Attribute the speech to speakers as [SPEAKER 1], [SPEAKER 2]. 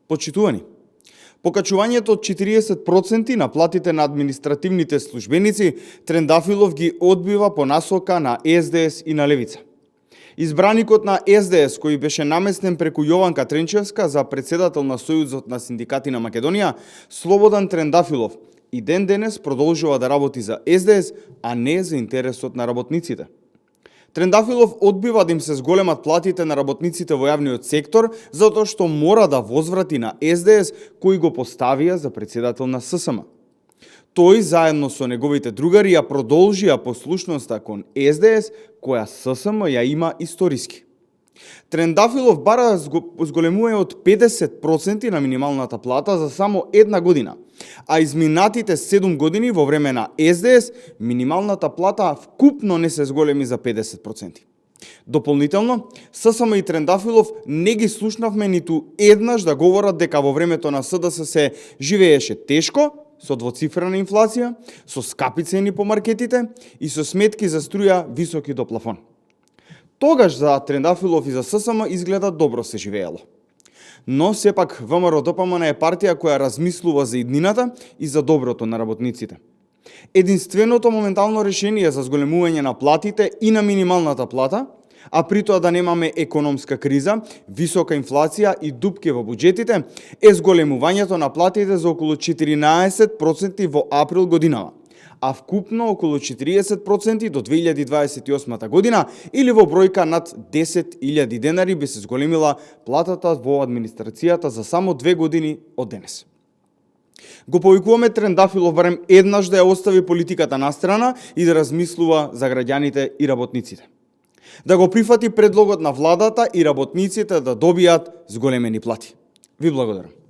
[SPEAKER 1] Почитувани, покачувањето од 40% на платите на административните службеници Трендафилов ги одбива по насока на СДС и на Левица. Избраникот на СДС, кој беше наместен преку Јованка Тренчевска за председател на Сојузот на синдикати на Македонија, Слободан Трендафилов, и ден денес продолжува да работи за СДС, а не за интересот на работниците. Трендафилов одбива да им се зголемат платите на работниците во јавниот сектор, затоа што мора да возврати на СДС, кој го поставија за председател на ССМ. Тој, заедно со неговите другари, ја продолжија послушноста кон СДС, која ССМ ја има историски. Трендафилов бара зголемување од 50% на минималната плата за само една година, а изминатите 7 години во време на СДС минималната плата вкупно не се зголеми за 50%. Дополнително, ССМ и Трендафилов не ги слушнавме ниту еднаш да говорат дека во времето на СДС се живееше тешко, со двоцифрена инфлација, со скапи цени по маркетите и со сметки за струја високи до плафон. Тогаш за Трендафилов и за ССМ изгледа добро се живеело. Но сепак ВМРО-ДПМН е партија која размислува за иднината и за доброто на работниците. Единственото моментално решение за зголемување на платите и на минималната плата, а при тоа да немаме економска криза, висока инфлација и дупки во буџетите, е зголемувањето на платите за околу 14% во април годинава, а вкупно околу 40% до 2028 година или во бројка над 10.000 денари би се зголемила платата во администрацијата за само 2 години од денес. Го повикуваме Трендафилов барем еднаш да ја остави политиката настрана и да размислува за граѓаните и работниците. Да го прифати предлогот на владата и работниците да добијат зголемени плати. Ви благодарам.